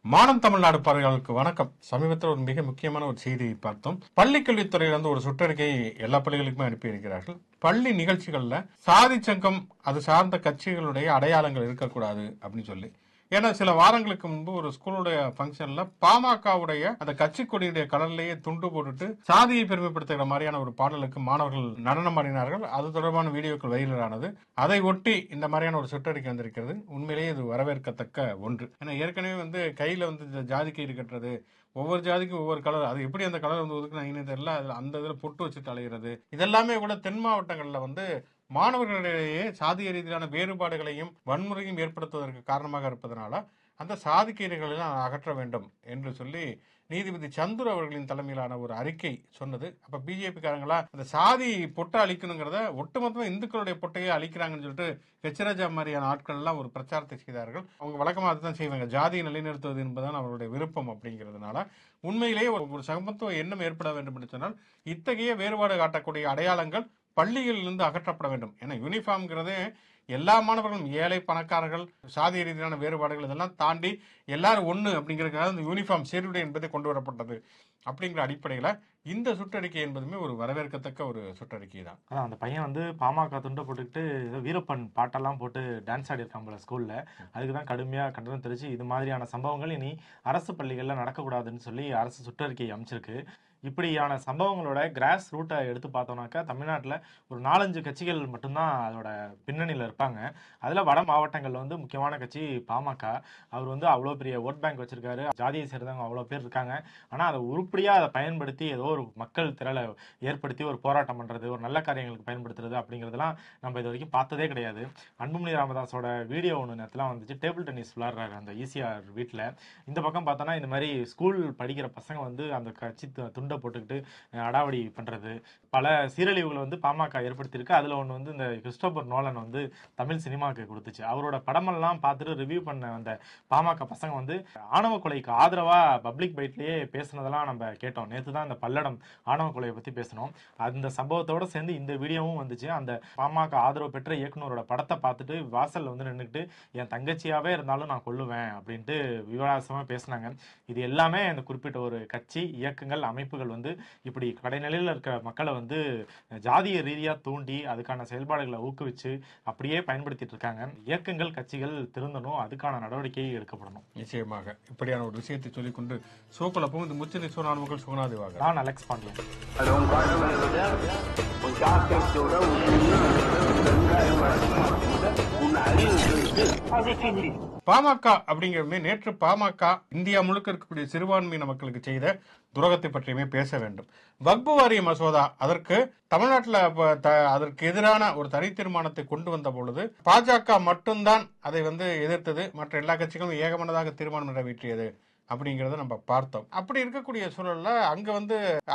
மானம் தமிழ்நாடு பார்வையாளர்களுக்கு வணக்கம். சமீபத்தில் ஒரு மிக முக்கியமான ஒரு செய்தியை பார்த்தோம். பள்ளி கல்வித்துறையிலிருந்து ஒரு சுற்றறிக்கை எல்லா பள்ளிகளுக்குமே அனுப்பியிருக்கிறார்கள். பள்ளி நிகழ்ச்சிகள்ல சாதி சங்கம் அது சார்ந்த கட்சிகளுடைய அடையாளங்கள் இருக்கக்கூடாது அப்படின்னு சொல்லி. ஏன்னா சில வாரங்களுக்கு முன்பு ஒரு ஸ்கூலுடைய பங்கன்ல பாமகவுடைய அந்த கட்சி கொடியுடைய கலர்லேயே துண்டு போட்டுட்டு சாதியை பெருமைப்படுத்துகிற மாதிரியான ஒரு பாடலுக்கு மாணவர்கள் நடனம் ஆடினார்கள். அது தொடர்பான வீடியோக்கள் வைரலானது. அதை ஒட்டி இந்த மாதிரியான ஒரு சுற்றறிக்கை வந்திருக்கிறது. உண்மையிலேயே இது வரவேற்கத்தக்க ஒன்று. ஏன்னா ஏற்கனவே கையில இந்த ஜாதி கயிறு கட்டுறது, ஒவ்வொரு ஜாதிக்கும் ஒவ்வொரு கலர், அது எப்படி அந்த கலர் ஒதுக்குனாங்கன்னு தெரியல. அந்த இதுல பொட்டு வச்சுட்டு அலைகிறது, இதெல்லாமே கூட தென் மாவட்டங்கள்ல மாணவர்களிடையே சாதிய ரீதியிலான வேறுபாடுகளையும் வன்முறையும் ஏற்படுத்துவதற்கு காரணமாக இருப்பதனால அந்த சாதிக்கீரைகளெல்லாம் அகற்ற வேண்டும் என்று சொல்லி நீதிபதி சந்துரு அவர்களின் தலைமையிலான ஒரு அறிக்கை சொன்னது. அப்ப பிஜேபி காரங்களா அந்த சாதி பொட்டை அழிக்கணுங்கிறத ஒட்டுமொத்தமா இந்துக்களுடைய பொட்டையே அழிக்கிறாங்கன்னு சொல்லிட்டு ஹெச்ராஜா மாதிரியான ஆட்கள் எல்லாம் ஒரு பிரச்சாரத்தை செய்தார்கள். அவங்க வழக்கமாக அதுதான் செய்வாங்க. ஜாதியை நிலைநிறுத்துவது என்பதுதான் அவருடைய விருப்பம். அப்படிங்கிறதுனால உண்மையிலேயே ஒரு சமத்துவ எண்ணம் ஏற்பட வேண்டும் என்று சொன்னால் இத்தகைய வேறுபாடு காட்டக்கூடிய அடையாளங்கள் பள்ளிகளிலிருந்து அகற்றப்பட வேண்டும். ஏன்னா யூனிஃபார்ம்ங்கிறதே எல்லா மாணவர்களும், ஏழை பணக்காரர்கள், சாதிய ரீதியான வேறுபாடுகள் இதெல்லாம் தாண்டி எல்லாரும் ஒண்ணு அப்படிங்கிறதுக்காக இந்த யூனிஃபார்ம் சீருடை என்பதை கொண்டு வரப்பட்டது. அப்படிங்கிற அடிப்படையில இந்த சுற்றறிக்கை என்பதுமே ஒரு வரவேற்கத்தக்க ஒரு சுற்றறிக்கை தான். அதான் அந்த பையன் பாமக துண்டை போட்டுக்கிட்டு ஏதோ வீரப்பன் பாட்டெல்லாம் போட்டு டான்ஸ் ஆடி இருக்கான் போல ஸ்கூல்ல. அதுக்குதான் கடுமையா கண்டனம் தெரிவிச்சு இது மாதிரியான சம்பவங்கள் இனி அரசு பள்ளிகள்ல நடக்கக்கூடாதுன்னு சொல்லி அரசு சுற்றறிக்கை அமைச்சிருக்கு. இப்படியான சம்பவங்களோட கிராஸ் ரூட்டை எடுத்து பார்த்தோம்னாக்கா தமிழ்நாட்டில் ஒரு 4-5 கட்சிகள் மட்டும்தான் அதோட பின்னணியில் இருப்பாங்க. அதில் வட மாவட்டங்களில் முக்கியமான கட்சி பாமக. அவர் அவ்வளோ பெரிய ஓட் பேங்க் வச்சிருக்காரு, ஜாதியை சேர்ந்தவங்க அவ்வளோ பேர் இருக்காங்க. ஆனால் அதை உருப்படியாக அதை பயன்படுத்தி ஏதோ ஒரு மக்கள் திரளை ஏற்படுத்தி ஒரு போராட்டம் பண்ணுறது, ஒரு நல்ல காரியங்களுக்கு பயன்படுத்துறது அப்படிங்கிறதுலாம் நம்ம இது வரைக்கும் பார்த்ததே கிடையாது. அன்புமணி ராமதாஸோட வீடியோ ஒன்று நேரத்துலாம் வந்துச்சு. டேபிள் டென்னிஸ் விளையாடுறாரு அந்த ஈசிஆர் வீட்டில். இந்த பக்கம் பார்த்தோன்னா இந்த மாதிரி ஸ்கூல் படிக்கிற பசங்க அந்த கட்சி துண்டை போட்டுக்கிட்டு அடாவடி பண்றது, பல சீரழிவுகளை பாமக ஏற்படுத்தியிருக்கு. அதுல ஒண்ணு இந்த கிறிஸ்டோபர் நோலன் தமிழ் சினிமாவுக்கு கொடுத்துச்சு. அவரோட படமெல்லாம் பார்த்துட்டு ரிவ்யூ பண்ண அந்த பாமக பசங்க ஆணவ கொலைக்கு ஆதரவா பப்ளிக் பைட்லயே பேசுனதெல்லாம் நம்ம கேட்டோம். நேற்று தான் இந்த பல்லடம் ஆணவ கொலையை பத்தி பேசணும். அந்த சம்பவத்தோட சேர்ந்து இந்த வீடியோவும் வந்துச்சு. அந்த பாமக ஆதரவு பெற்ற இயக்குனரோட படத்தை பார்த்துட்டு வாசல்ல நின்றுக்கிட்டு என் தங்கச்சியாவே இருந்தாலும் நான் கொல்லுவேன் அப்படின்ட்டு விவாசமா பேசினாங்க. இது எல்லாமே இந்த குறிப்பிட்ட ஒரு கட்சி, இயக்கங்கள், அமைப்புகள் இப்படி கடைநிலையில் இருக்க மக்களை ஜாதிய ரீதியா தூண்டி அதுக்கான செயல்பாடுகளை ஊக்குவிச்சு அப்படியே பயன்படுத்திட்டு இருக்காங்க. இயக்கங்கள், கட்சிகள் திருந்தணும், அதுக்கான நடவடிக்கை எடுக்கப்படணும். நிச்சயமாக இப்படியான ஒரு விஷயத்தை சொல்லிக்கொண்டு சோக்குழப்பம் இந்த முச்சந்தி சோனானுமக்கள் சுகுணாதிவாக நான் அலெக்ஸ் பாண்டியன். பாமக அப்படிங்கிறது நேற்று பாமக இந்தியா முழுக்க இருக்கக்கூடிய சிறுபான்மையின மக்களுக்கு செய்த துரோகத்தை பற்றியுமே பேச வேண்டும். வக்பு வாரிய மசோதா அதற்கு தமிழ்நாட்டில் அதற்கு எதிரான ஒரு தனி தீர்மானத்தை கொண்டு வந்த பொழுது பாஜக மட்டும்தான் அதை எதிர்த்தது. மற்ற எல்லா கட்சிகளும் ஏகமனதாக தீர்மானம் நிறைவேற்றியது அப்படிங்கறத நம்ம பார்த்தோம். அப்படி இருக்கக்கூடிய சூழல்ல அங்க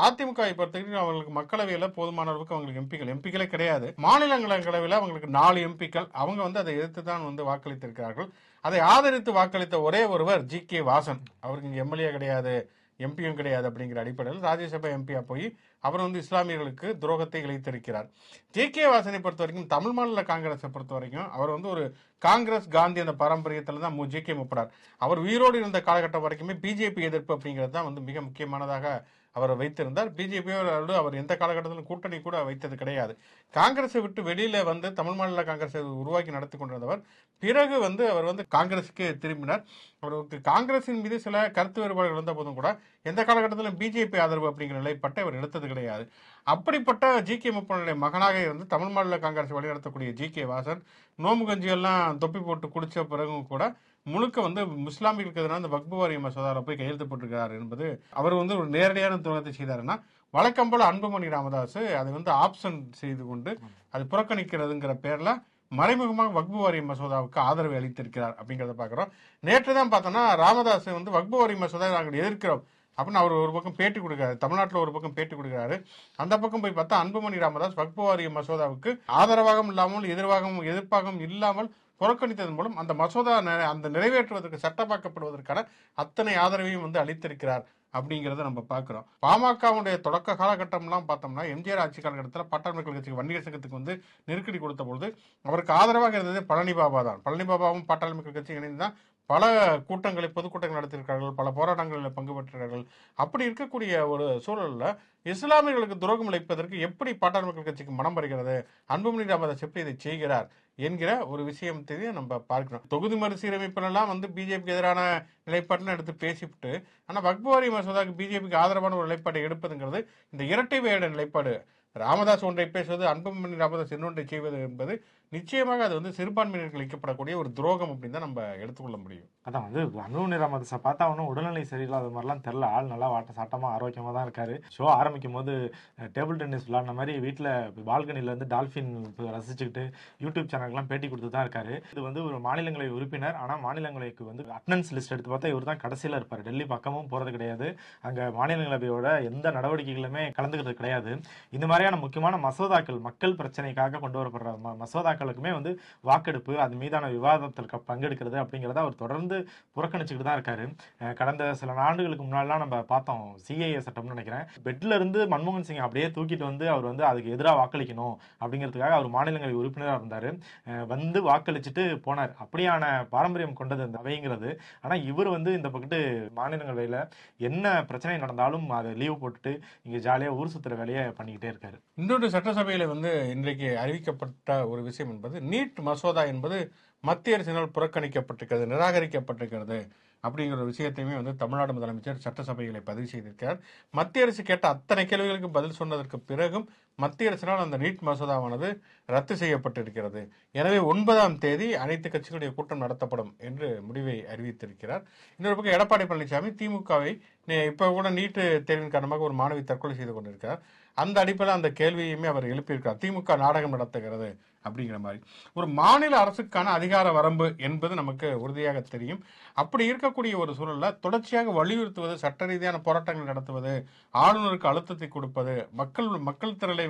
அதிமுக பொறுத்தவரைக்கும் அவங்களுக்கு மக்களவையில போதுமான அளவுக்கு அவங்களுக்கு எம்பிக்களே கிடையாது. மாநிலங்களவையில அவங்களுக்கு 4 எம்பிக்கள். அவங்க அதை எதிர்த்து தான் வாக்களித்திருக்கிறார்கள். அதை ஆதரித்து வாக்களித்த ஒரே ஒருவர் ஜி.கே. வாசன். அவருக்கு இங்க எம்எல்ஏ கிடையாது, எம்பியும் கிடையாது. அப்படிங்கிற அடிப்படையில் ராஜ்யசபா எம்பியா போய் அவர் இஸ்லாமியர்களுக்கு துரோகத்தை இழைத்திருக்கிறார். ஜி.கே. வாசனை பொறுத்த வரைக்கும் தமிழ் மாநில காங்கிரஸை பொறுத்த வரைக்கும் அவர் ஒரு காங்கிரஸ் காந்தி அந்த பாரம்பரியத்துல தான் ஜி.கே. முப்படார். அவர் உயிரோடு இருந்த காலகட்டம் வரைக்குமே பிஜேபி எதிர்ப்பு அப்படிங்கிறது தான் மிக முக்கியமானதாக அவர் வைத்திருந்தார். பிஜேபியோடு அவர் எந்த காலகட்டத்திலும் கூட்டணி கூட வைத்தது கிடையாது. காங்கிரஸை விட்டு வெளியில தமிழ் மாநில காங்கிரஸை உருவாக்கி நடத்தி கொண்டிருந்தவர். பிறகு அவர் காங்கிரஸுக்கு திரும்பினார். அவருக்கு காங்கிரசின் மீது சில கருத்து வேறுபாடுகள் இருந்த போதும் கூட எந்த காலகட்டத்திலும் பிஜேபி ஆதரவு அப்படிங்கிற நிலைப்பட்ட அவர் எடுத்தது கிடையாது. அப்படிப்பட்ட ஜி.கே. முப்பனுடைய மகனாக இருந்து தமிழ் மாநில காங்கிரஸ் வழிநடத்தக்கூடிய ஜி.கே. வாசன் நோம்பு கஞ்சி எல்லாம் தொப்பி போட்டு குடிச்ச பிறகும் கூட முழுக்க முஸ்லாமிகளுக்கு எதிரான அந்த வக்பு வாரிய மசோதாவில் போய் கையெழுத்து போட்டிருக்கிறார் என்பது அவர் ஒரு நேரடியான துரோகத்தை செய்தாருன்னா, வழக்கம் போல அன்புமணி ராமதாஸ் அதை ஆப்ஷன் செய்து கொண்டு அது புறக்கணிக்கிறதுங்கிற பேர்ல மறைமுகமாக வக்பு வாரிய மசோதாவுக்கு ஆதரவு அளித்திருக்கிறார் அப்படிங்கிறத பாக்குறோம். நேற்று தான் பார்த்தோம்னா ராமதாஸ் வக்பு வாரிய மசோதா நாங்கள் எதிர்க்கிறோம் அப்படின்னு அவர் ஒரு பக்கம் பேட்டி கொடுக்கிறாரு. தமிழ்நாட்டில் ஒரு பக்கம் பேட்டி கொடுக்கிறாரு. அந்த பக்கம் போய் பார்த்தா அன்புமணி ராமதாஸ் வக்பு வாரிய மசோதாவுக்கு ஆதரவாகவும் இல்லாமல் எதிர்ப்பாகவும் இல்லாமல் புறக்கணித்ததன் மூலம் அந்த மசோதா அந்த நிறைவேற்றுவதற்கு சட்டமாக்கப்படுவதற்கான அத்தனை ஆதரவையும் அளித்திருக்கிறார் அப்படிங்கறத நம்ம பாக்குறோம். பாமகவுடைய தொடக்க காலகட்டம்லாம் பார்த்தோம்னா எம்ஜிஆர் ஆட்சி காலகட்டத்தில் பாட்டாளி மக்கள் கட்சிக்கு வன்னியர் சங்கத்துக்கு நெருக்கடி கொடுத்த பொழுது அவருக்கு ஆதரவாக இருந்தது பழனி பாபா தான். பழனி பாபாவும் பாட்டாளி மக்கள் கட்சி இணைந்து தான் பல கூட்டங்களை பொதுக்கூட்டங்கள் நடத்தியிருக்கிறார்கள், பல போராட்டங்களில் பங்கு பெற்றிருக்கிறார்கள். அப்படி இருக்கக்கூடிய ஒரு சூழல்ல இஸ்லாமியர்களுக்கு துரோகம் இழைப்பதற்கு எப்படி பாட்டாளி மக்கள் கட்சிக்கு மனம் வருகிறது, அன்புமணி ராமதாஸ் எப்படி இதை செய்கிறார் என்கிற ஒரு விஷயத்தையும் நம்ம பார்க்கிறோம். தொகுதி மறுசீரமைப்புலாம் பிஜேபிக்கு எதிரான நிலைப்பாட்டில் எடுத்து பேசிவிட்டு, ஆனால் வக்ஃப் வாரிய மசோதாவுக்கு பிஜேபிக்கு ஆதரவான ஒரு நிலைப்பாட்டை எடுப்பதுங்கிறது இந்த இரட்டை வேட நிலைப்பாடு. ராமதாஸ் ஒன்றை பேசுவது, அன்புமணி ராமதாஸ் இன்னொன்றை செய்வது என்பது நிச்சயமாக அது சிறுபான்மையினருக்கு அளிக்கப்படக்கூடிய ஒரு துரோகம் அப்படின்னு தான் நம்ம எடுத்துக்கொள்ள முடியும். அதான் அன்புமணி ராமதாஸை பார்த்தா ஒன்றும் உடல்நிலை சரியில்லாத மாதிரிலாம் தெரியல. ஆள் நல்லா சாட்டமா ஆரோக்கியமா தான் இருக்காரு. ஷோ ஆரம்பிக்கும் போது டேபிள் டென்னிஸ் விளையாடின மாதிரி வீட்டில் பால்கனில இருந்து டால்பின் ரசிச்சுக்கிட்டு யூடியூப் சேனலுக்குலாம் பேட்டி கொடுத்து தான் இருக்காரு. இது ஒரு மாநிலங்களவை உறுப்பினர். ஆனால் மாநிலங்களவைக்கு அட்டெண்டன்ஸ் லிஸ்ட் எடுத்து பார்த்தா இவர் தான் கடைசியில் இருப்பார். டெல்லி பக்கமும் போறது கிடையாது. அங்க மாநிலங்களவையோட எந்த நடவடிக்கைகளுமே கலந்துக்கிறது கிடையாது. இந்த மாதிரியான முக்கியமான மசோதாக்கள், மக்கள் பிரச்சனைக்காக கொண்டு வரப்படுற மசோதாக்களுக்குமே வாக்கெடுப்பு, அது மீதான விவாதத்தில் பங்கெடுக்கிறது அப்படிங்கிறத அவர் தொடர்ந்து புறக்கணிச்சுக்கிட்டு தான் இருக்காரு. கடந்த சில ஆண்டுகளுக்கு முன்னாடிலாம் நம்ம பார்த்தோம், சிஏஏ சட்டம்னு நினைக்கிறேன், பெட்ல இருந்து மன்மோகன் சிங் அப்படியே தூக்கிட்டு அவர் அதுக்கு எதிராக வாக்களிக்கணும் அப்படிங்கிறதுக்காக அவர் மாநிலங்களவை உறுப்பினராக இருந்தாரு. வாக்களிச்சுட்டு போனார். அப்படியான பாரம்பரியம் கொண்டது அந்த அவைங்கிறது. ஆனா இவர் இந்த பக்கத்து மாநிலங்களவையில என்ன பிரச்சனை நடந்தாலும் அதை லீவ் போட்டுட்டு இங்க ஜாலியா ஊர் சுத்துற வேலையை பண்ணிக்கிட்டே இருக்காரு. இன்னொரு சட்டசபையில இன்றைக்கு அறிவிக்கப்பட்ட ஒரு விஷயம் என்பது, நீட் மசோதா என்பது மத்திய அரசினால் புறக்கணிக்கப்பட்டிருக்கிறது, நிராகரிக்கப்பட்டிருக்கிறது அப்படிங்கிற ஒரு விஷயத்தையுமே தமிழ்நாடு முதலமைச்சர் சட்டசபைகளை பதிவு செய்திருக்கிறார். மத்திய அரசு கேட்ட அத்தனை கேள்விகளுக்கு பதில் சொன்னதற்கு பிறகும் மத்திய அரசினால் அந்த நீட் மசோதாவானது ரத்து செய்யப்பட்டிருக்கிறது. எனவே 9ஆம் தேதி அனைத்து கட்சிகளுடைய கூட்டம் நடத்தப்படும் என்று முடிவை அறிவித்திருக்கிறார். இன்னொரு பக்கம் எடப்பாடி பழனிசாமி திமுகவை இப்ப கூட நீட் தேர்வின் காரணமாக ஒரு மாணவி தற்கொலை செய்து கொண்டிருக்கிறார். அந்த அடிப்படையில் அந்த கேள்வியுமே அவர் எழுப்பியிருக்கிறார். திமுக நாடகம் நடத்துகிறது அப்படிங்கிற மாதிரி. ஒரு மாநில அரசுக்கான அதிகார வரம்பு என்பது நமக்கு உறுதியாக தெரியும். அப்படி இருக்கக்கூடிய ஒரு சூழல்ல தொடர்ச்சியாக வலியுறுத்துவது, சட்ட ரீதியான போராட்டங்கள் நடத்துவது, ஆளுநருக்கு அழுத்தத்தை கொடுப்பது, மக்கள் திரளை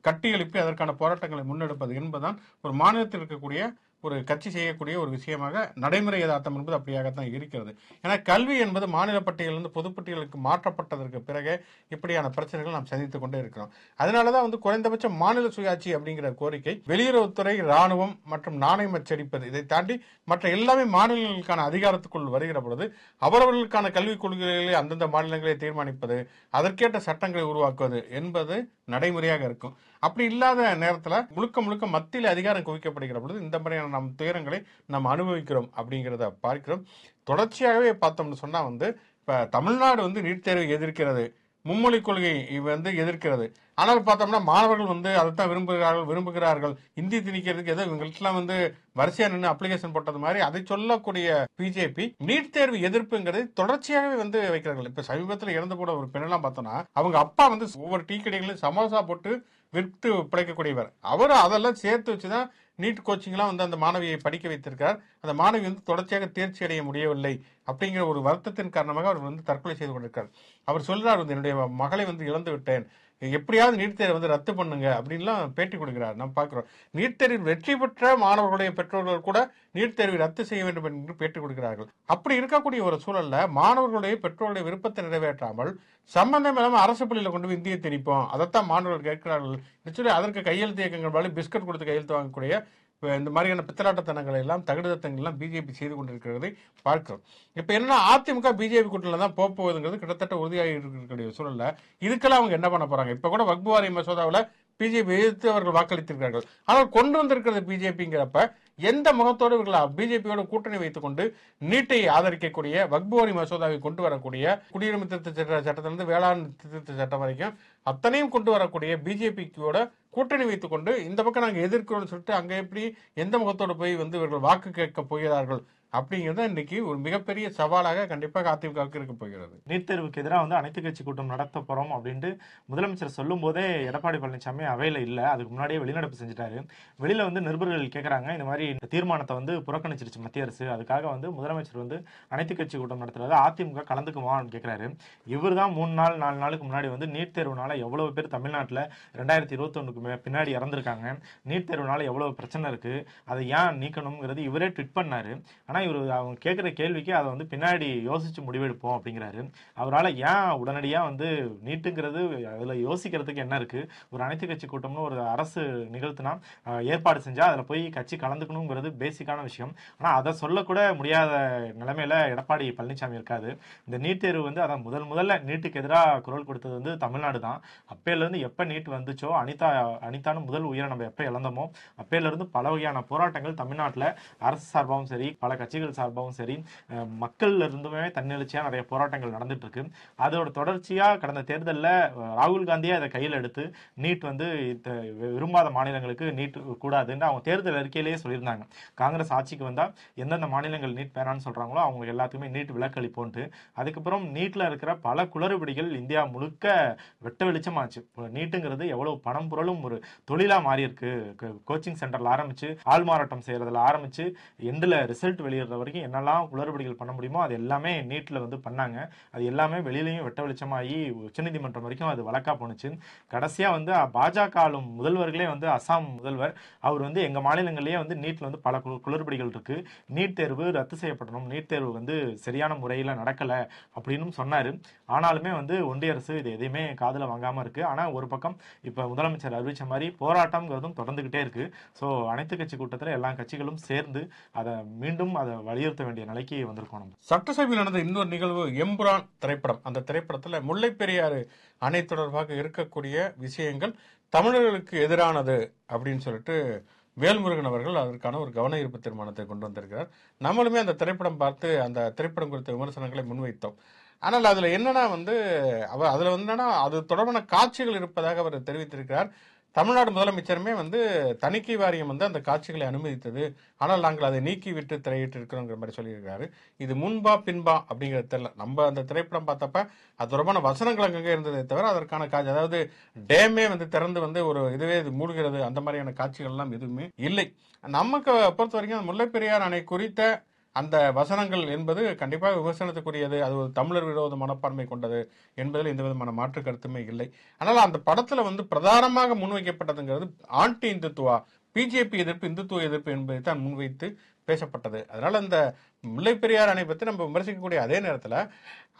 கட்டி எழுப்பி அதற்கான போராட்டங்களை முன்னெடுப்பது என்பதுதான் ஒரு மாநிலத்தில் இருக்கக்கூடிய ஒரு கட்சி செய்யக்கூடிய ஒரு விஷயமாக நடைமுறை யதார்த்தம் என்பது அப்படியாகத்தான் இருக்கிறது. ஏன்னா கல்வி என்பது மாநில பட்டியலிருந்து பொதுப்பட்டியலுக்கு மாற்றப்பட்டதற்கு பிறகு இப்படியான பிரச்சனைகள் நாம் சந்தித்துக் கொண்டே இருக்கிறோம். அதனாலதான் குறைந்தபட்ச மாநில சுயாட்சி அப்படிங்கிற கோரிக்கை, வெளியுறவுத்துறை, ராணுவம் மற்றும் நாணயம் அச்சடிப்பது, இதை தாண்டி மற்ற எல்லாமே மாநிலங்களுக்கான அதிகாரத்துக்குள் வருகிற பொழுது அவரவர்களுக்கான கல்விக் கொள்கைகளை அந்தந்த மாநிலங்களை தீர்மானிப்பது, அதற்கேற்ற சட்டங்களை உருவாக்குவது என்பது நடைமுறையாக இருக்கும். அப்படி இல்லாத நேரத்தில் முழுக்க மத்தியில் அதிகாரம் குவிக்கப்படுகிற பொழுது இந்த மாதிரியான நம் துயரங்களை நாம் அனுபவிக்கிறோம் அப்படிங்கிறத பார்க்கிறோம். தொடர்ச்சியாகவே பார்த்தோம்னு சொன்னா இப்ப தமிழ்நாடு நீட் தேர்வை எதிர்க்கிறது, மும்மொழி கொள்கை எதிர்க்கிறது. ஆனால் பார்த்தோம்னா மாணவர்கள் அதைத்தான் விரும்புகிறார்கள். இந்தி திணிக்கிறதுக்கு ஏதோ இவங்களுக்கெல்லாம் வரிசையா நின்று அப்ளிகேஷன் போட்டது மாதிரி அதை சொல்லக்கூடிய பிஜேபி நீட் தேர்வு எதிர்ப்புங்கிறது தொடர்ச்சியாகவே வைக்கிறார்கள். இப்ப சமீபத்தில் இறந்து போட ஒரு பெண்ணெல்லாம் பார்த்தோம்னா அவங்க அப்பா ஒவ்வொரு டீ கடைகளையும் சமோசா போட்டு விற்று பிழைக்கக்கூடியவர். அவர் அதெல்லாம் சேர்த்து வச்சுதான் நீட் கோச்சிங்லாம் அந்த மாணவியை படிக்க வைத்திருக்கார். அந்த மாணவி தொடர்ச்சியாக தேர்ச்சி அடைய முடியவில்லை அப்படிங்கிற ஒரு வருத்தத்தின் காரணமாக அவர் தற்கொலை செய்து கொண்டிருக்கார். அவர் சொல்றார், என்னுடைய மகளை இழந்து விட்டேன், எப்படியாவது நீட் தேர்வை ரத்து பண்ணுங்க அப்படின்லாம் பேட்டி கொடுக்கிறார். நம்ம பார்க்கிறோம். நீட் தேர்வில் வெற்றி பெற்ற மாணவர்களுடைய பெற்றோர்கள் கூட நீட் தேர்வை ரத்து செய்ய வேண்டும் என்று பேட்டி கொடுக்கிறார்கள். அப்படி இருக்கக்கூடிய ஒரு சூழல்ல மாணவர்களுடைய பெற்றோருடைய விருப்பத்தை நிறைவேற்றாமல் சம்பந்தம் இல்லாமல் அரசு பள்ளியில கொண்டு போய் இந்தியை திணிப்போம், அதைத்தான் மாணவர்கள் கேட்கிறார்கள். அதற்கு கையெழுத்து இயக்கங்கள் பிஸ்கட் கொடுத்து கையெழுத்து வாங்கக்கூடிய இந்த மாதிரியான பித்தலாட்டத்தனங்களை எல்லாம், தகுதித்தங்கள் எல்லாம் பிஜேபி செய்து கொண்டிருக்கிறதை பார்க்கிறோம். இப்ப என்ன, அதிமுக பிஜேபி கூட்டணியில தான் போகுதுங்கிறது கிட்டத்தட்ட உறுதியாக இருக்கக்கூடிய சூழல்ல இதுக்கெல்லாம் அவங்க என்ன பண்ண போறாங்க? இப்ப கூட வக்ஃப் வாரிய மசோதாவில் பிஜேபி எதிர்த்து அவர்கள் வாக்களித்திருக்கிறார்கள். ஆனால் கொண்டு வந்திருக்கிறது பிஜேபிங்கிறப்ப எந்த முகத்தோடு இவர்கள் பிஜேபியோட கூட்டணி வைத்துக் கொண்டு நீட்டை ஆதரிக்கக்கூடிய, வக்ஃப் வாரிய மசோதாவை கொண்டு வரக்கூடிய, குடியுரிமை திருத்த சட்டத்திலிருந்து வேளாண் திருத்த சட்டம் வரைக்கும் அத்தனையும் கொண்டு வரக்கூடிய பிஜேபியோட கூட்டணி வைத்துக் கொண்டு இந்த பக்கம் நாங்கள் எதிர்க்கிறோம்னு சொல்லிட்டு அங்க எப்படி எந்த முகத்தோடு போய் இவர்கள் வாக்கு கேட்க போகிறார்கள் அப்படிங்கிறது இன்னைக்கு ஒரு மிகப்பெரிய சவாலாக கண்டிப்பாக அதிமுகவுக்கு இருக்க போகிறது. நீட் தேர்வுக்கு எதிராக அனைத்து கட்சி கூட்டம் நடத்த போறோம் அப்படின்ட்டு முதலமைச்சர் சொல்லும் போதே எடப்பாடி பழனிசாமி அவையில இல்ல, அதுக்கு முன்னாடியே வெளிநடப்பு செஞ்சுட்டாரு. வெளியில நிருபர்கள் கேட்கறாங்க, இந்த மாதிரி தீர்மானத்தை புறக்கணிச்சிருச்சு மத்திய அரசு, அதுக்காக முதலமைச்சர் அனைத்து கட்சி கூட்டம் நடத்துறது அதிமுக கலந்துக்குமான்னு கேட்கிறாரு. இவர் தான் 4 நாளுக்கு முன்னாடி நீட் தேர்வுனால எவ்வளவு பேர் தமிழ்நாட்டில் 2021க்கு பின்னாடி இறந்திருக்காங்க, நீட் தேர்வுனால எவ்வளவு பிரச்சனை இருக்கு, அதை ஏன் நீக்கணுங்கிறது இவரே ட்வீட் பண்ணாரு. ஆனா இவர் அவங்க கேட்குற கேள்விக்கு அதை வந்து பின்னாடி யோசிச்சு முடிவெடுப்போம் அப்படிங்கிறாரு. அவரால் ஏன் உடனடியா வந்து நீட்டுங்கிறது அதுல யோசிக்கிறதுக்கு என்ன இருக்கு? ஒரு அனைத்து கட்சி கூட்டம்னு ஒரு அரசு நிகழ்த்தினா ஏற்பாடு செஞ்சா அதுல போய் கட்சி கலந்துக்கணுங்கிறது பேசிக்கான விஷயம். ஆனா அதை சொல்லக்கூட முடியாத நிலைமையில எடப்பாடி பழனிசாமி இருக்காது. இந்த நீட் தேர்வு வந்து அதான் முதல்ல நீட்டுக்கு எதிராக குரல் கொடுத்தது வந்து தமிழ்நாடு தான். அப்பையில இருந்து எப்ப நீட் வந்துச்சோ, அனிதான்னு முதல் உயிரை நம்ம எப்ப இழந்தோமோ அப்பையில இருந்து பல வகையான போராட்டங்கள் தமிழ்நாட்டில் அரசு சார்பாகவும் சரி, பல கட்சிகள் சார்பாகவும் சரி, மக்கள்ல இருந்துமே தன்னெழுச்சியா நிறைய போராட்டங்கள் நடந்துட்டு இருக்கு. அதோட தொடர்ச்சியா கடந்த தேர்தலில் ராகுல் காந்தியே அதை கையில் எடுத்து நீட் வந்து விரும்பாத மாநிலங்களுக்கு நீட் கூடாதுன்னு அவங்க தேர்தல் அறிக்கையிலேயே சொல்லியிருந்தாங்க. காங்கிரஸ் ஆட்சிக்கு வந்தா எந்தெந்த மாநிலங்கள் நீட் வேணான்னு சொல்றாங்களோ அவங்க எல்லாத்துக்குமே நீட் விலக்களிப்போன்ட்டு. அதுக்கப்புறம் நீட்ல இருக்கிற பல குளறுபடிகள் இந்தியா முழுக்க வெட்ட வெளிச்சமாச்சு. நீட்டுங்கிறது எவ்வளவு பணம் புரளும் ஒரு தொழிலா மாறி இருக்கு. கோச்சிங் சென்டர்ல ஆரம்பிச்சு ஆள்மாறாட்டம் செய்யறதுல ஆரம்பிச்சு எண்ட்ல ரிசல்ட் வெளியிடுற வரைக்கும் என்னெல்லாம் குளறுபடிகள் பண்ண முடியுமோ அது எல்லாமே நீட்ல வந்து பண்ணாங்க. அது எல்லாமே வெளியிலையும் வெட்ட வெளிச்சமாகி உச்சநீதிமன்றம் வரைக்கும் அது வழக்கா போனுச்சு. கடைசியா வந்து பாஜக ஆளும் முதல்வர்களே வந்து அசாம் முதல்வர் அவர் வந்து எங்க மாநிலங்களிலேயே வந்து நீட்ல வந்து பல குளறுபடிகள் இருக்கு, நீட் தேர்வு ரத்து செய்யப்படணும், நீட் தேர்வு வந்து சரியான முறையில நடக்கல அப்படின்னு சொன்னாரு. ஆனாலுமே வந்து ஒன்றிய அரசு இது எதையுமே காதுல வாங்காம இருக்கு. ஆனா ஒரு பக்கம் இப்ப முதலமைச்சர் அறிவிச்ச மாதிரி போராட்டம்ங்கிறதும் தொடர்ந்துகிட்டே இருக்கு. ஸோ அனைத்து கட்சி கூட்டத்தில் எல்லா கட்சிகளும் சேர்ந்து அதை மீண்டும் அதை வலியுறுத்த வேண்டிய நிலைக்கு வந்திருக்கோம். நம்ம சட்டசபையில் நடந்த இன்னொரு நிகழ்வு எம்புரான் திரைப்படம். அந்த திரைப்படத்துல முல்லை பெரியாறு அணை தொடர்பாக இருக்கக்கூடிய விஷயங்கள் தமிழர்களுக்கு எதிரானது அப்படின்னு சொல்லிட்டு வேல்முருகன் அவர்கள் அதற்கான ஒரு கவன ஈர்ப்பு தீர்மானத்தை கொண்டு வந்திருக்கிறார். நம்மளுமே அந்த திரைப்படம் பார்த்து அந்த திரைப்படம் குறித்த விமர்சனங்களை முன்வைத்தோம். ஆனால் அதுல என்னன்னா வந்து அதுல வந்து என்னன்னா அது தொடர்பான காட்சிகள் இருப்பதாக அவர் தெரிவித்திருக்கிறார். தமிழ்நாடு முதலமைச்சருமே வந்து தணிக்கை வாரியம் வந்து அந்த காட்சிகளை அனுமதித்தது, ஆனால் நாங்கள் அதை நீக்கிவிட்டு திரையிட்டு இருக்கிறோங்கிற மாதிரி சொல்லியிருக்காரு. இது முன்பா பின்பா அப்படிங்கிறது தெரியல. நம்ம அந்த திரைப்படம் பார்த்தப்ப அது தொடர்பான வசனங்கள் அங்கங்கே இருந்ததை தவிர அதற்கான காட்சி, அதாவது டேமே வந்து திறந்து வந்து ஒரு இதுவே இது மூழ்கிறது அந்த மாதிரியான காட்சிகள் எல்லாம் எதுவுமே இல்லை. நமக்கு பொறுத்த வரைக்கும் அந்த முல்லை பெரியார் அணை குறித்த அந்த வசனங்கள் என்பது கண்டிப்பாக விமர்சனத்துக்குரியது. அது ஒரு தமிழர் விரோத மனப்பான்மை கொண்டது என்பதில் எந்த விதமான மாற்று கருத்துமே இல்லை. ஆனால் அந்த படத்துல வந்து பிரதானமாக முன்வைக்கப்பட்டதுங்கிறது ஆன்டி இந்துத்துவா, பிஜேபி எதிர்ப்பு, இந்துத்துவ எதிர்ப்பு என்பதை தான் முன்வைத்து பேசப்பட்டது. அதனால இந்த முல்லை பெரியார் அணை பற்றி நம்ம விமர்சிக்கக்கூடிய அதே நேரத்தில்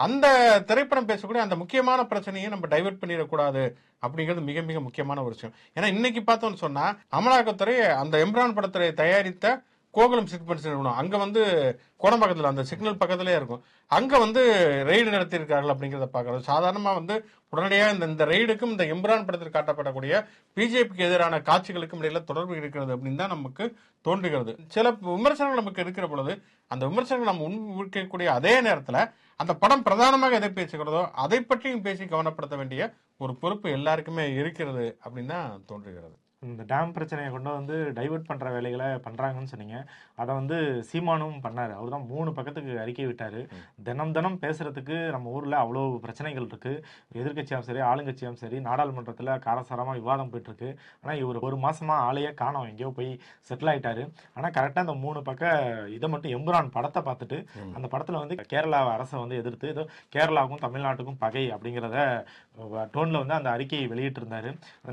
அந்த திரைப்படம் பேசக்கூடிய அந்த முக்கியமான பிரச்சனையை நம்ம டைவர்ட் பண்ணிடக்கூடாது அப்படிங்கிறது மிக மிக முக்கியமான ஒரு விஷயம். ஏன்னா இன்னைக்கு பார்த்தோம்னு சொன்னா அமலாக்கத்துறை அந்த எம்ரான் படத்துறை தயாரித்த கோகுலம் சிக்பன்ஸ் நிறுவனம் அங்க வந்து கோடம்பாக்கத்தில் அந்த சிக்னல் பக்கத்திலே இருக்கும், அங்க வந்து ரெய்டு நடத்தியிருக்கார்கள் அப்படிங்கிறத பார்க்கறது. சாதாரணமா வந்து உடனடியாக இந்த ரெய்டுக்கும் இந்த எம்ரான் படத்தில் காட்டப்படக்கூடிய பிஜேபிக்கு எதிரான காட்சிகளுக்கும் இடையில தொடர்பு இருக்கிறது அப்படின்னு தான் நமக்கு தோன்றுகிறது. சில விமர்சனங்கள் நமக்கு இருக்கிற பொழுது அந்த விமர்சனங்கள் நம்ம முன்வைக்கக்கூடிய அதே நேரத்தில் அந்த படம் பிரதானமாக எதை பேசுகிறதோ அதை பற்றியும் பேசி கவனப்படுத்த வேண்டிய ஒரு பொறுப்பு எல்லாருக்குமே இருக்கிறது அப்படின்னு தான் தோன்றுகிறது. இந்த டேம் பிரச்சனையை கொண்டு வந்து டைவர்ட் பண்ற வேலைகளை பண்றாங்கன்னு சொன்னீங்க. அதை வந்து சீமானும் பண்ணாரு. அவர் தான் 3 பக்கத்துக்கு அறிக்கை விட்டாரு. தினம் பேசுறதுக்கு நம்ம ஊர்ல அவ்வளவு பிரச்சனைகள் இருக்கு. எதிர்கட்சியாவும் சரி ஆளுங்கட்சியாவும் சரி நாடாளுமன்றத்துல காரசாரமா விவாதம் போயிட்டு இருக்கு. ஆனா இவர் ஒரு மாசமா ஆளையே காணோம், எங்கேயோ போய் செட்டில் ஆயிட்டாரு. ஆனா கரெக்டா அந்த 3 பக்க இதை மட்டும் எம்புரான் படத்தை பார்த்துட்டு அந்த படத்துல வந்து கேரளா அரசை வந்து எதிர்த்து ஏதோ கேரளாவுக்கும் தமிழ்நாட்டுக்கும் பகை அப்படிங்கிறத டோன்ல வந்து அந்த அறிக்கையை வெளியிட்டு இருந்தாரு.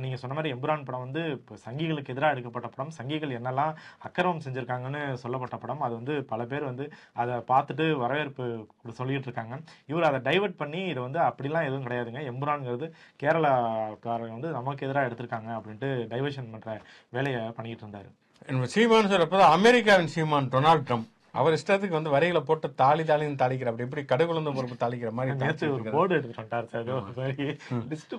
நீங்க சொன்ன மாதிரி எம்புரான் படம் வந்து சங்கிகளுக்கு எதிராக எடுக்கப்பட்ட படம், சங்கிகள் என்னெல்லாம் அக்கிரமம் செஞ்சிருக்காங்கன்னு சொல்லப்பட்ட படம். அது வந்து பல பேர் வந்து அதை பார்த்துட்டு வரவேற்பு சொல்லிட்டு இருக்காங்க. இவர் அதை டைவர்ட் பண்ணி இதை வந்து அப்படிலாம் எதுவும் கிடையாதுங்க, எம்புரான்ங்கிறது கேரளாக்காரங்க வந்து நமக்கு எதிராக எடுத்திருக்காங்க அப்படின்ட்டு டைவர்ஷன் பண்ற வேலையை பண்ணிட்டு இருந்தாரு. சீமான் சொல்றப்ப அமெரிக்காவின் சீமான் டொனால்ட் ட்ரம்ப் அவர் இஷ்டத்துக்கு வந்து வரிகளை போட்டு தாளின்னு தாளிக்கிற, அப்படி எப்படி கடுகுலந்த பொறுப்பு தாளிக்கிற மாதிரி நேற்று ஒரு போர்டு எடுத்துட்டாரு,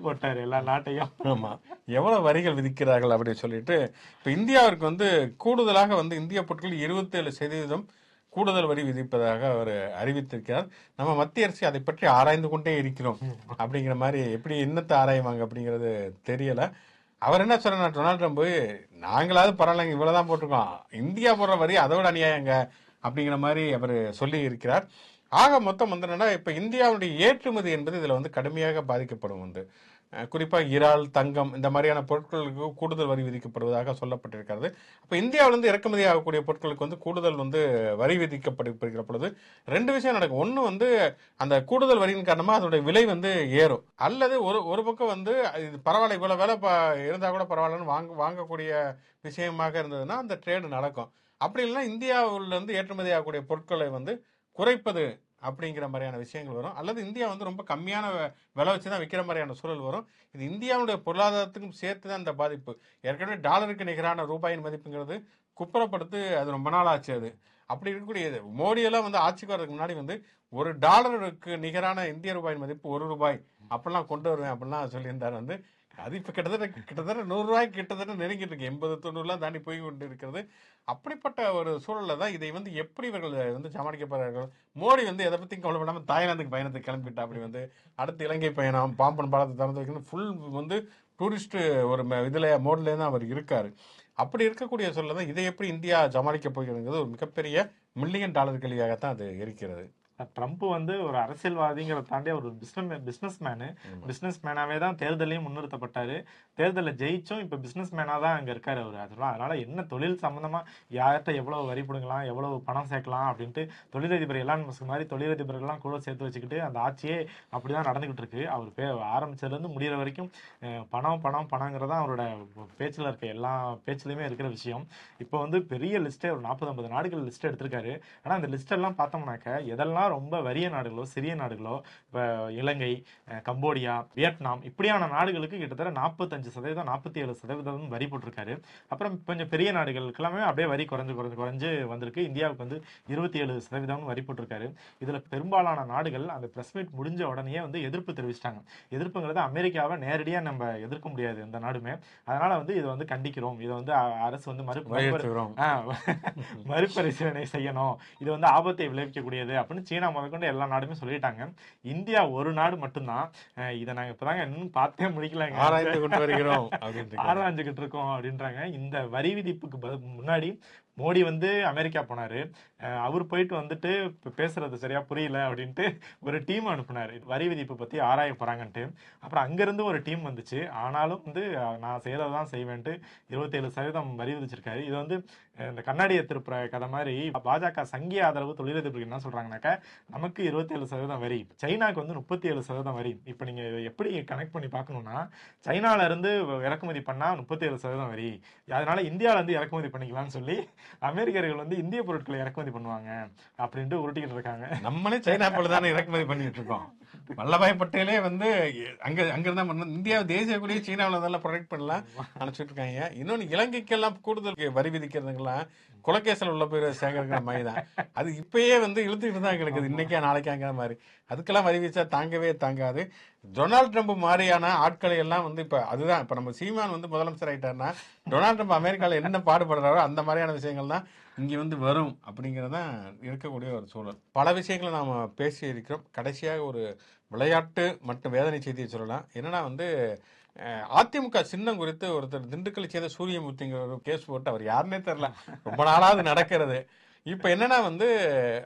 போட்டாரு எல்லா நாட்டையும். ஆமா, எவ்வளவு வரிகள் விதிக்கிறார்கள் அப்படின்னு சொல்லிட்டு இப்ப இந்தியாவிற்கு வந்து கூடுதலாக வந்து இந்திய பொருட்கள் 27% கூடுதல் வரி விதிப்பதாக அவர் அறிவித்திருக்கிறார். நம்ம மத்திய அரசு அதை பற்றி ஆராய்ந்து கொண்டே இருக்கிறோம் அப்படிங்கிற மாதிரி, எப்படி என்னத்தை ஆராய்வாங்க அப்படிங்கிறது தெரியல. அவர் என்ன சொல்றாரு, டொனால்ட் ட்ரம்ப் நாங்களாவது பரவாயில்லைங்க இவ்வளவுதான் போட்டிருக்கோம், இந்தியா போடுற வரி அதோட அநியாயங்க அப்படிங்கிற மாதிரி அவர் சொல்லி இருக்கிறார். ஆக மொத்தம் வந்து என்னன்னா இப்ப இந்தியாவுடைய ஏற்றுமதி என்பது இதுல வந்து கடுமையாக பாதிக்கப்படும். வந்து குறிப்பாக இறால், தங்கம் இந்த மாதிரியான பொருட்களுக்கு கூடுதல் வரி விதிக்கப்படுவதாக சொல்லப்பட்டிருக்கிறது. அப்ப இந்தியாவிலிருந்து இறக்குமதி ஆகக்கூடிய பொருட்களுக்கு வந்து கூடுதல் வந்து வரி விதிக்கப்படுகிற பொழுது 2 விஷயம் நடக்கும். ஒன்னு வந்து அந்த கூடுதல் வரியின் காரணமா அதனுடைய விலை வந்து ஏறும், அல்லது ஒரு பக்கம் வந்து இது பரவாயில்ல இவ்வளவு விலை இருந்தா கூட பரவாயில்லன்னு வாங்கக்கூடிய விஷயமாக இருந்ததுன்னா அந்த ட்ரேடு நடக்கும். அப்படி இல்லைன்னா இந்தியாவில் வந்து ஏற்றுமதி ஆகக்கூடிய பொருட்களை வந்து குறைப்பது அப்படிங்கிற மாதிரியான விஷயங்கள் வரும். அல்லது இந்தியா வந்து ரொம்ப கம்மியான விலை வச்சு தான் விற்கிற மாதிரியான சூழல் வரும். இது இந்தியாவுடைய பொருளாதாரத்துக்கும் சேர்த்து தான் இந்த பாதிப்பு. ஏற்கனவே டாலருக்கு நிகரான ரூபாயின் மதிப்புங்கிறது குப்புறப்படுத்து அது ரொம்ப நாள் ஆச்சு. அது அப்படி இருக்கக்கூடியது மோடியெல்லாம் வந்து ஆட்சிக்கு வர்றதுக்கு முன்னாடி வந்து $1 நிகரான இந்திய ரூபாயின் மதிப்பு ₹1 அப்படிலாம் கொண்டு வருவேன் அப்படிலாம் சொல்லியிருந்தார். வந்து அது இப்ப கிட்டத்தட்ட $100 கிட்டத்தட்ட நெருங்கிட்டு இருக்கு. 80-90 தாண்டி போய் கொண்டு இருக்கிறது. அப்படிப்பட்ட ஒரு சூழல்ல தான் இதை வந்து எப்படி இவர்கள் வந்து சமாளிக்க போறார்கள். மோடி வந்து எதை பத்தியும் கவலைப்படாம தாய்லாந்துக்கு பயணத்துக்கு கிளம்பிட்டா. அப்படி வந்து அடுத்து இலங்கை பயணம், பாம்பன் பாலத்தை திறந்து வைக்கணும், ஃபுல் வந்து டூரிஸ்ட் ஒரு இதுல மோட்ல தான் அவர் இருக்காரு. அப்படி இருக்கக்கூடிய சூழல்ல தான் இதை எப்படி இந்தியா சமாளிக்க போகிறதுங்கிறது ஒரு மிகப்பெரிய $1 மில்லியன் கேள்வியாகத்தான் அது இருக்கிறது. ட்ரம்ப் வந்து ஒரு அரசியல்வாதிங்கிறத தாண்டி ஒரு பிசினஸ் மேனாவே தான் தேர்தலையும் முன்னிறுத்தப்பட்டாரு. தேர்தலில் ஜெயிச்சும் இப்ப பிசினஸ் மேனா தான் அங்க இருக்காரு அவரு. அதனால என்ன தொழில் சம்பந்தமா யார்கிட்ட எவ்வளவு வரி பிடுங்கலாம், எவ்வளவு பணம் சேர்க்கலாம் அப்படின்ட்டு தொழிலதிபர் எலான் மஸ்க் மாதிரி தொழிலதிபர்கள்லாம் கூட சேர்த்து வச்சுக்கிட்டு அந்த ஆட்சியே அப்படிதான் நடந்துகிட்டு இருக்கு. அவர் ஆரம்பிச்சதுல இருந்து முடிகிற வரைக்கும் பணங்கிறதா அவரோட பேச்சுல இருக்க எல்லா பேச்சுலயுமே இருக்கிற விஷயம். இப்போ வந்து பெரிய லிஸ்டே ஒரு 40-50 நாடுகள் லிஸ்ட் எடுத்திருக்காரு. ஆனா அந்த லிஸ்ட் எல்லாம் பார்த்தோம்னாக்க எதெல்லாம் ரொம்ப வறிய நாடுகளோ சிறிய நாடுகளோ, இப்ப இலங்கை, கம்போடியா, வியட்நாம் இப்படியான நாடுகளுக்கு கிட்டத்தட்ட 45% 47% வரி போட்டிருக்காரு. அப்புறம் கொஞ்சம் பெரிய நாடுகளுக்கு எல்லாமே அப்படியே வரி குறைஞ்சு வந்திருக்கு. இந்தியாவுக்கு வந்து 27% வரி போட்டிருக்காரு. இதுல பெரும்பாலான நாடுகள் அந்த பிரஸ் மீட் முடிஞ்ச உடனே வந்து எதிர்ப்பு தெரிவிச்சிட்டாங்க. எதிர்ப்புங்கிறது அமெரிக்காவை நேரடியா நம்ம எதிர்க்க முடியாது எந்த நாடுமே. அதனால வந்து இதை வந்து கண்டிக்கிறோம், இதை வந்து அரசு வந்து மறுபரிசீலனை செய்யணும், இது வந்து ஆபத்தை விளைவிக்கக்கூடியது அப்படின்னு சீனா முதற்கொண்டு எல்லா நாடுமே சொல்லிட்டாங்க. இந்தியா ஒரு நாடு மட்டும்தான் இதை நாங்க இப்பதாங்க இன்னும் பார்த்தே முடிக்கலங்க, ஆராய்ஞ்சுக்கிட்டு இருக்கோம் அப்படின்றாங்க. இந்த வரி விதிப்புக்கு முன்னாடி மோடி வந்து அமெரிக்கா போனாரு. அவர் போயிட்டு வந்துட்டு பேசுறது சரியா புரியல அப்படின்ட்டு ஒரு டீம் அனுப்புனாரு, வரி விதிப்பு பத்தி ஆராய போறாங்கன்ட்டு. அப்புறம் அங்கிருந்து ஒரு டீம் வந்துச்சு. ஆனாலும் வந்து நான் செய்யறதான் செய்வேன்ட்டு 27% வரி விதிச்சிருக்காரு. இது வந்து இந்த கண்ணாடியை திருப்புற கதை மாதிரி பாஜக சங்கிய ஆதரவு தொழிலதிபர்கள் என்ன சொல்றாங்கன்னாக்கா, நமக்கு 27% வரி, சைனாக்கு வந்து 37% வரி. இப்ப நீங்க எப்படி கனெக்ட் பண்ணி பார்க்கணும்னா, சைனால இருந்து இறக்குமதி பண்ணா 37% வரி, அதனால இந்தியால இருந்து இறக்குமதி பண்ணிக்கலாம்னு சொல்லி அமெரிக்கர்கள் வந்து இந்திய பொருட்களை இறக்குமதி பண்ணுவாங்க அப்படின்ட்டு உருட்டிக்கிட்டு இருக்காங்க. நம்மளே சைனா போல தானே இறக்குமதி பண்ணிட்டு இருக்கோம். வல்லபாய் பட்டேலே வந்து அங்கிருந்தா இந்தியா தேசிய கொடியை சீனாவில் அதெல்லாம் ப்ரொடெக்ட் பண்ணலாம் நினைச்சிட்டு இருக்காங்க. இன்னொன்னு இலங்கைக்கெல்லாம் கூடுதல் வரி விதிக்கிறதுங்கெல்லாம் குலக்கேசல் உள்ள போய் சேகரிக்கிற மாதிரி தான். அது இப்பயே வந்து இழுத்துக்கிட்டு தான் கிடக்குது, இன்னைக்கா நாளைக்காங்கிற மாதிரி. அதுக்கெல்லாம் வரி விதிச்சா தாங்கவே தாங்காது. டொனால்டு ட்ரம்ப் மாதிரியான ஆட்களை எல்லாம் வந்து இப்ப அதுதான் இப்ப நம்ம சீமான் வந்து முதலமைச்சர் ஆயிட்டாருன்னா டொனால்டு ட்ரம்ப் அமெரிக்காவில் என்ன பாடுபடுறாரோ அந்த மாதிரியான விஷயங்கள் தான் இங்க வந்து வரும் அப்படிங்கறதான் இருக்கக்கூடிய ஒரு சூழல். பல விஷயங்களை நாம பேசி இருக்கிறோம். கடைசியாக ஒரு விளையாட்டு மற்றும் வேதனை செய்தியை சொல்லலாம். என்னன்னா வந்து அதிமுக சின்னம் குறித்து ஒருத்தர் திண்டுக்கலை சேர்ந்த சூரியமூர்த்திங்கிற ஒரு கேஸ் போட்டு, அவர் யாருன்னே தெரியல, ரொம்ப நாளாவது நடக்கிறது. இப்ப என்னன்னா வந்து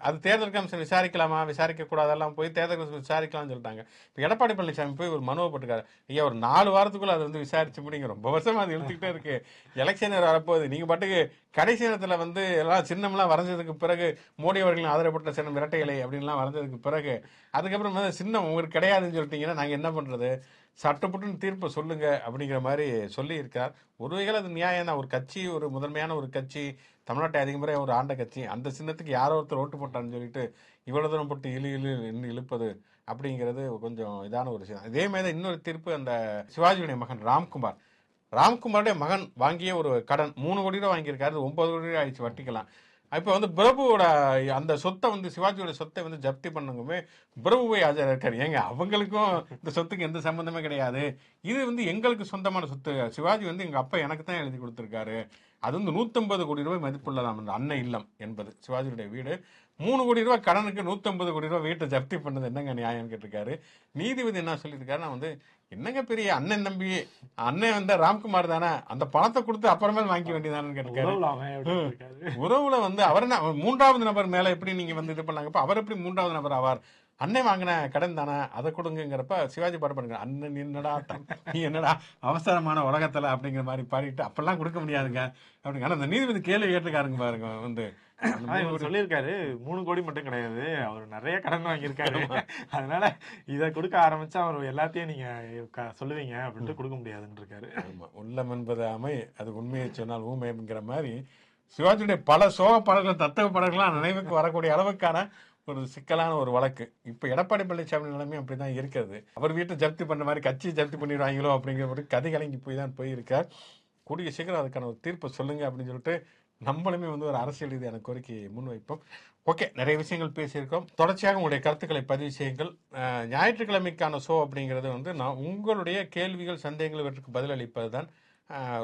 அது தேர்தல் கமிஷன் விசாரிக்கலாமா விசாரிக்க கூடாதெல்லாம் போய் தேர்தல் கமிஷன் விசாரிக்கலாம்னு சொல்லிட்டாங்க. இப்ப எடப்பாடி பழனிசாமி போய் ஒரு மனுவை போட்டுக்காரு, ஐயா ஒரு 4 வாரத்துக்குள்ள அதை வந்து விசாரிச்சு முடிங்க, ரொம்ப வருஷமா அது இழுத்துக்கிட்டே இருக்கு, எலெக்ஷன் வரப்போகுது, நீங்க பாட்டுக்கு கடைசி நேரத்துல வந்து எல்லாம் சின்னம்லாம் வரைஞ்சதுக்கு பிறகு மோடி அவர்களின் ஆதரப்பட்ட சின்னம் இரட்டை இலை அப்படின்லாம் வரைஞ்சதுக்கு பிறகு அதுக்கப்புறம் சின்னம் உங்களுக்கு கிடையாதுன்னு சொல்லிட்டீங்கன்னா நாங்க என்ன பண்றது, சட்டப்பட்டு தீர்ப்பை சொல்லுங்க அப்படிங்கிற மாதிரி சொல்லி இருக்கார். ஒரு வகையில் அது நியாயம் தான். ஒரு கட்சி, ஒரு முதன்மையான ஒரு கட்சி, தமிழ்நாட்டை அதிக முறை ஒரு ஆண்ட கட்சி, அந்த சின்னத்துக்கு யாரோ ஒருத்தர் ஓட்டு போட்டான்னு சொல்லிட்டு இவ்வளவு தூரம் போட்டு இழுப்பது அப்படிங்கிறது கொஞ்சம் இதான ஒரு விஷயம். இதே மாதிரி இன்னொரு தீர்ப்பு அந்த சிவாஜியுடைய மகன் ராம்குமாருடைய மகன் வாங்கிய ஒரு கடன் 3 கோடி ரூபாய் வாங்கியிருக்காரு, 9 கோடி ரூபாய் ஆயிடுச்சு வட்டிக்கலாம். இப்போ வந்து பிரபுவோட அந்த சொத்தை வந்து சிவாஜியோட சொத்தை வந்து ஜப்தி பண்ணுங்கமே பிரபுவை ஆஜர் இருக்காரு. ஏங்க அவங்களுக்கும் இந்த சொத்துக்கு எந்த சம்பந்தமே கிடையாது, இது வந்து எங்களுக்கு சொந்தமான சொத்து, சிவாஜி வந்து எங்க அப்பா எனக்கு தான் எழுதி கொடுத்துருக்காரு, அது வந்து 150 கோடி ரூபாய் மதிப்புள்ளதாம் அந்த அன்னை இல்லம் என்பது சிவாஜியுடைய வீடு. 3 கோடி ரூபாய் கடனுக்கு 150 கோடி ரூபாய் வீட்டை ஜப்தி பண்ணது என்னங்க நியாயம் கேட்டிருக்காரு. நீதிபதி என்ன சொல்லியிருக்காரு, நான் வந்து என்னங்க பெரிய அண்ணன் தம்பி, அண்ணன் வந்து ராம்குமார் தானே, அந்த பணத்தை கொடுத்து அப்புறமேல் வாங்கிக்க வேண்டியதானு கேட்டிருக்காரு. உறவுல வந்து அவர் என்ன 3வது நபர் மேல எப்படி நீங்க வந்து இது பண்ணாங்க, அவர் எப்படி 3வது நபர் ஆவார், அண்ணன் வாங்கின கடன் தானே அதை கொடுங்கிறப்ப சிவாஜி பாட்டு பண்ணுங்க, அண்ணன் என்னடா நீ என்னடா அவசரமான உலகத்துல அப்படிங்கிற மாதிரி பாடிட்டு அப்பெல்லாம் கொடுக்க முடியாதுங்க அப்படிங்க. ஆனா அந்த நீதிபதி கேள்வி கேட்டிருக்காருங்க பாருங்க, வந்து சொல்லியிருக்காரு 3 கோடி மட்டும் கிடையாது, அவர் நிறைய கடன் வாங்கியிருக்காரு, அதனால இதை கொடுக்க ஆரம்பிச்சா அவர் எல்லாத்தையும் நீங்க சொல்லுவீங்க அப்படின்ட்டு கொடுக்க முடியாதுன்னு இருக்காரு. உள்ளம் என்பது அமை, அது உண்மையை சொன்னால் ஊமைங்கிற மாதிரி சிவாஜியுடைய பல சோக பாடல்கள் தத்துவ பாடல்கள்லாம் நினைவுக்கு வரக்கூடிய அளவுக்கான ஒரு சிக்கலான ஒரு வழக்கு. இப்ப எடப்பாடி பழனிசாமி நிலைமை அப்படிதான் இருக்கிறது. அவர் வீட்டை ஜப்தி பண்ண மாதிரி கட்சியை ஜப்தி பண்ணிடுவாங்களோ அப்படிங்கிற ஒரு கதை கலங்கி போயிருக்கார். கூடிய சீக்கிரம் அதுக்கான ஒரு தீர்ப்பை சொல்லுங்க அப்படின்னு சொல்லிட்டு நம்மளுமே வந்து ஒரு அரசியல் ரீதியான கோரிக்கையை முன்வைப்போம். ஓகே, நிறைய விஷயங்கள் பேசியிருக்கோம். தொடர்ச்சியாக உங்களுடைய கருத்துக்களை பதிவு செய்யுங்கள். ஞாயிற்றுக்கிழமைக்கான ஷோ அப்படிங்கிறது வந்து நான் உங்களுடைய கேள்விகள் சந்தேகங்கள் இவற்றுக்கு பதிலளிப்பது தான்.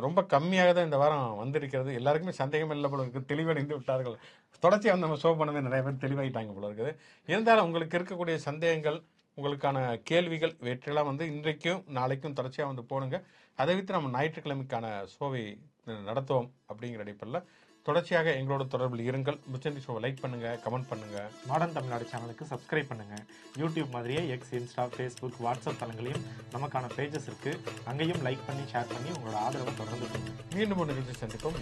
ரொம்ப கம்மியாக தான் இந்த வாரம் வந்திருக்கிறது. எல்லாருக்குமே சந்தேகம் இல்லை போல இருக்குது, தெளிவடைந்து விட்டார்கள். தொடர்ச்சியாக நம்ம ஷோ பண்ணவே நிறைய பேர் தெளிவாயிட்டாங்க போல இருக்குது. இருந்தாலும் உங்களுக்கு இருக்கக்கூடிய சந்தேகங்கள், உங்களுக்கான கேள்விகள் இவற்றெல்லாம் வந்து இன்றைக்கும் நாளைக்கும் தொடர்ச்சியாக வந்து போடுங்க. அதை விட்டு நம்ம ஞாயிற்றுக்கிழமைக்கான ஷோவை நடத்துவோம் அப்படிங்கிற அடிப்படையில் தொடர்ச்சியாக எங்களோட தொடர்பில் இருங்கள். முச்சந்தி ஷோவை லைக் பண்ணுங்க, கமெண்ட் பண்ணுங்க. மாடர்ன் தமிழ்நாடு சேனலுக்கு சப்ஸ்கிரைப் பண்ணுங்க. யூடியூப் மாதிரியே எக்ஸ், இன்ஸ்டா, ஃபேஸ்புக், வாட்ஸ்அப் தளங்களையும் நமக்கான பேஜஸ் இருக்கு. அங்கேயும் லைக் பண்ணி ஷேர் பண்ணி உங்களோட ஆதரவை தொடர்ந்து கொடுங்க. மீண்டும் ஒரு நிகழ்ச்சி சந்திப்போம்.